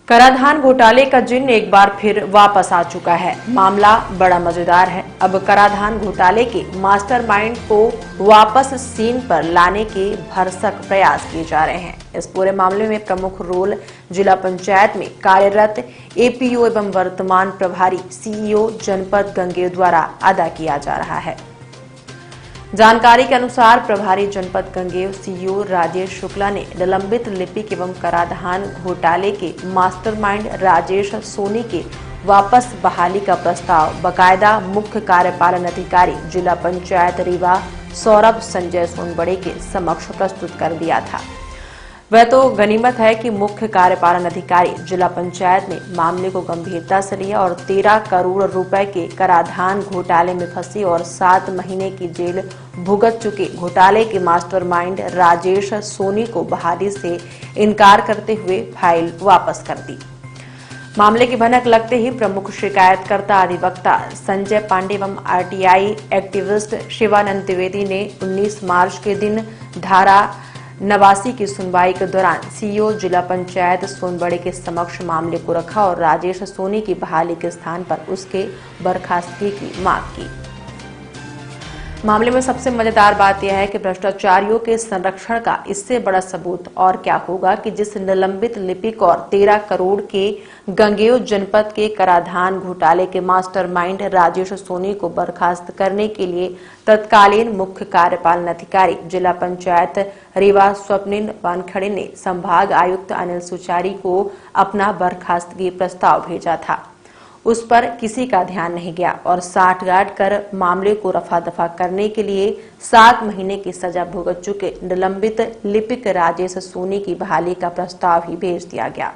कराधान घोटाले का जिन्न एक बार फिर वापस आ चुका है। मामला बड़ा मजेदार है। अब कराधान घोटाले के मास्टरमाइंड को वापस सीन पर लाने के भरसक प्रयास किए जा रहे हैं। इस पूरे मामले में प्रमुख रोल जिला पंचायत में कार्यरत एपीओ एवं वर्तमान प्रभारी सीईओ जनपद गंगेय द्वारा अदा किया जा रहा है। जानकारी के अनुसार प्रभारी जनपद गंगेय सीईओ राजेश शुक्ला ने निलंबित लिपिक एवं कराधान घोटाले के मास्टरमाइंड राजेश सोनी के वापस बहाली का प्रस्ताव बकायदा मुख्य कार्यपालन अधिकारी जिला पंचायत रीवा सौरभ संजय सोनबड़े के समक्ष प्रस्तुत कर दिया था। वह तो गनीमत है कि मुख्य कार्यपालन अधिकारी जिला पंचायत ने मामले को गंभीरता से लिया और 13 करोड़ रुपए के कराधान घोटाले में फंसी और 7 महीने की जेल भुगत चुके घोटाले के मास्टरमाइंड राजेश सोनी को बहाली से इनकार करते हुए फाइल वापस कर दी। मामले की भनक लगते ही प्रमुख शिकायतकर्ता अधिवक्ता संजय पांडे एवं आरटीआई एक्टिविस्ट शिवानंद द्विवेदी ने 19 मार्च के दिन धारा 89 की सुनवाई के दौरान सीईओ जिला पंचायत सोनबड़े के समक्ष मामले को रखा और राजेश सोनी की बहाली के स्थान पर उसके बर्खास्तगी की मांग की। मामले में सबसे मजेदार बात यह है कि भ्रष्टाचारियों के संरक्षण का इससे बड़ा सबूत और क्या होगा कि जिस निलंबित लिपिक और 13 करोड़ के गंगेय जनपद के कराधान घोटाले के मास्टरमाइंड राजेश सोनी को बर्खास्त करने के लिए तत्कालीन मुख्य कार्यपालन अधिकारी जिला पंचायत रीवा स्वप्निल वानखड़े ने संभाग आयुक्त अनिल सुचारी को अपना बर्खास्तगी प्रस्ताव भेजा था। उस पर किसी का ध्यान नहीं गया और साठगांठ कर मामले को रफा दफा करने के लिए 7 महीने की सजा भुगत चुके निलंबित लिपिक राजेश सोनी की बहाली का प्रस्ताव ही भेज दिया गया।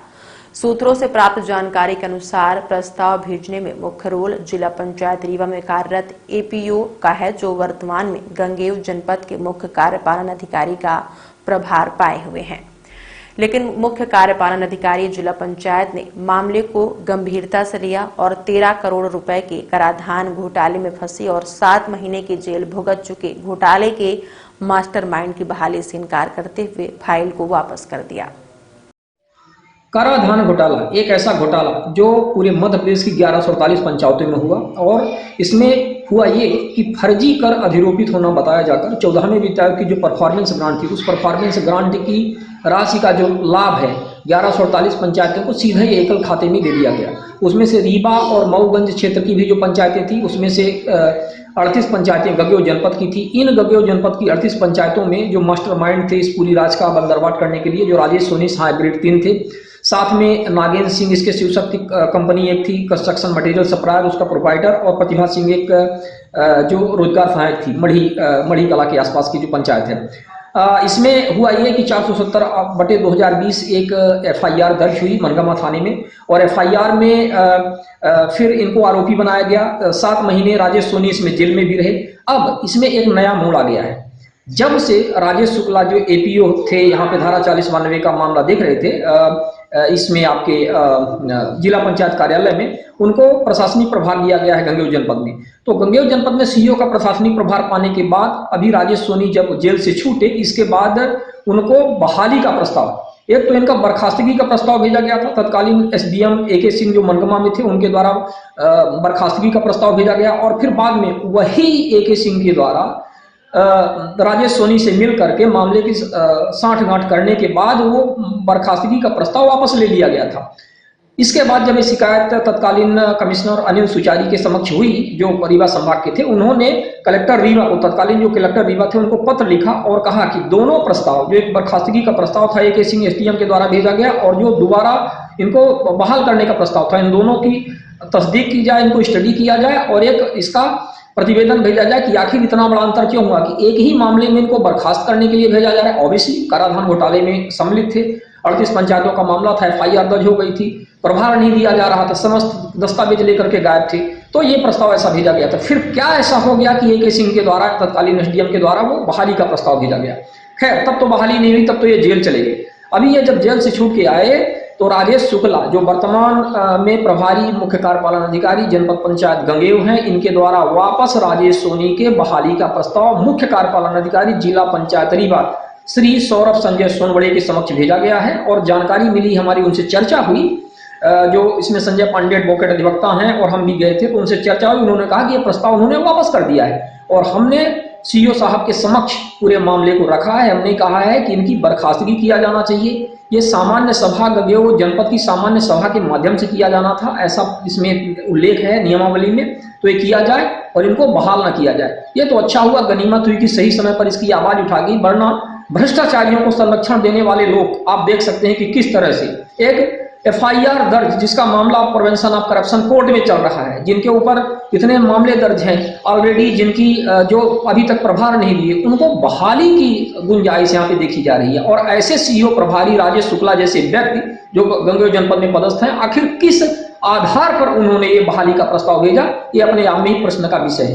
सूत्रों से प्राप्त जानकारी के अनुसार प्रस्ताव भेजने में मुख्य रोल जिला पंचायत रीवा में कार्यरत एपीओ का है, जो वर्तमान में गंगेय जनपद के मुख्य कार्यपालन अधिकारी का प्रभार पाए हुए हैं। लेकिन मुख्य कार्यपालन अधिकारी जिला पंचायत ने मामले को गंभीरता से लिया और 13 करोड़ रुपए के कराधान घोटाले में फंसी और 7 महीने की जेल भुगत चुके घोटाले के मास्टरमाइंड की बहाली से इनकार करते हुए फाइल को वापस कर दिया। कराधान घोटाला एक ऐसा घोटाला जो पूरे मध्य प्रदेश की 1148 पंचायतों में हुआ और इसमें हुआ ये कि फर्जी कर अधिरोपित होना बताया जाकर 14वें वित्त आयोग की जो परफॉर्मेंस ग्रांट थी, उस परफॉर्मेंस ग्रांट की राशि का जो लाभ है 1148 पंचायतों को सीधे ही एकल खाते में दे दिया गया। उसमें से रीवा और मऊगंज क्षेत्र की भी जो पंचायतें थी, उसमें से 38 पंचायतें गंगेय जनपद की थी। इन गंगेय जनपद की 38 पंचायतों में जो मास्टरमाइंड थे इस पूरी राज का बंदरबाट करने के लिए, जो राजेश सोनी सहायक ग्रेड 3 थे, साथ में नागेंद्र सिंह इसके शिव शक्ति कंपनी एक थी कंस्ट्रक्शन मटेरियल सप्लायर, उसका प्रोप्राइटर, और प्रतिभा सिंह एक जो रोजगार सहायक थी मढ़ी कला के आसपास की जो पंचायत है। इसमें हुआ ये कि 470/2020 एक एफआईआर दर्ज हुई मनगामा थाने में और एफआईआर में फिर इनको आरोपी बनाया गया। 7 महीने राजेश सोनी इसमें जेल में भी रहे। अब इसमें एक नया मोड़ आ गया है। जब से राजेश शुक्ला जो एपीओ थे, यहाँ पे धारा 4092 का मामला देख रहे थे, इसमें आपके जिला पंचायत कार्यालय में उनको प्रशासनिक प्रभार दिया गया है गंगेय जनपद में। तो गंगेय जनपद में सीईओ का प्रशासनिक प्रभार पाने के बाद अभी राजेश सोनी जब जेल से छूटे, इसके बाद उनको बहाली का प्रस्ताव, एक तो इनका बर्खास्तगी का प्रस्ताव भेजा गया था, तत्कालीन एसडीएम एके सिंह जो मनगमा में थे उनके द्वारा बर्खास्तगी का प्रस्ताव भेजा गया और फिर बाद में वही एके सिंह के द्वारा राजेश सोनी से मिल करके मामले की साठगांठ करने के बाद वो बर्खास्तगी का प्रस्ताव वापस ले लिया गया था। इसके बाद जब ये शिकायत तत्कालीन कमिश्नर अनिल सुचारी के समक्ष हुई, जो रीवा संभाग के थे, उन्होंने कलेक्टर रीवा को, तत्कालीन जो कलेक्टर रीवा थे, उनको पत्र लिखा और कहा कि दोनों प्रस्ताव, जो एक बर्खास्तगी का प्रस्ताव था एके सिंह एसडीएम के द्वारा भेजा गया और जो दोबारा इनको बहाल करने का प्रस्ताव था, इन दोनों की तस्दीक की जाए, इनको स्टडी किया जाए और एक इसका प्रतिवेदन भेजा जाए कि आखिर इतना बड़ा अंतर क्यों हुआ कि एक ही मामले में इनको बर्खास्त करने के लिए भेजा जा रहा है। ऑब्वियसली कराधान घोटाले में सम्मिलित थे, 38 पंचायतों का मामला था, एफआईआर दर्ज हो गई थी, प्रभार नहीं दिया जा रहा था, समस्त दस्तावेज लेकर के गायब थे, तो ये प्रस्ताव ऐसा भेजा गया था। फिर क्या ऐसा हो गया कि एके सिंह के द्वारा, तत्कालीन एसडीएम के द्वारा वो बहाली का प्रस्ताव भेजा गया। खैर, तब तो बहाली नहीं हुई, तब तो ये जेल चले गए। अभी ये जब जेल से छूट के आए तो राजेश शुक्ला जो वर्तमान में प्रभारी मुख्य कार्यपालन अधिकारी जनपद पंचायत गंगेय हैं, इनके द्वारा वापस राजेश सोनी के बहाली का प्रस्ताव मुख्य कार्यपालन अधिकारी जिला पंचायत रीवा श्री सौरभ संजय सोनबड़े के समक्ष भेजा गया है। और जानकारी मिली, हमारी उनसे चर्चा हुई जो इसमें संजय पांडे एडवोकेट अधिवक्ता हैं और हम भी गए थे, तो उनसे चर्चा हुई। उन्होंने कहा कि ये प्रस्ताव उन्होंने वापस कर दिया है और हमने सीईओ साहब के समक्ष पूरे मामले को रखा है। हमने कहा है कि इनकी बर्खास्तगी किया जाना चाहिए। ये सामान्य सभा जो जनपद की सामान्य सभा के माध्यम से किया जाना था, ऐसा इसमें उल्लेख है नियमावली में, तो ये किया जाए और इनको बहाल ना किया जाए। ये तो अच्छा हुआ, गनीमत हुई कि सही समय पर इसकी आवाज उठा गई, वरना भ्रष्टाचारियों को संरक्षण देने वाले लोग आप देख सकते हैं कि किस तरह से एक एफआईआर दर्ज, जिसका मामला प्रिवेंशन ऑफ करप्शन कोर्ट में चल रहा है, जिनके ऊपर इतने मामले दर्ज हैं ऑलरेडी, जिनकी जो अभी तक प्रभार नहीं दिए, उनको बहाली की गुंजाइश यहाँ पे देखी जा रही है। और ऐसे सीईओ प्रभारी राजेश शुक्ला जैसे व्यक्ति जो गंगोह जनपद में पदस्थ हैं, आखिर किस आधार पर उन्होंने ये बहाली का प्रस्ताव भेजा, ये अपने आप में ही प्रश्न का विषय है।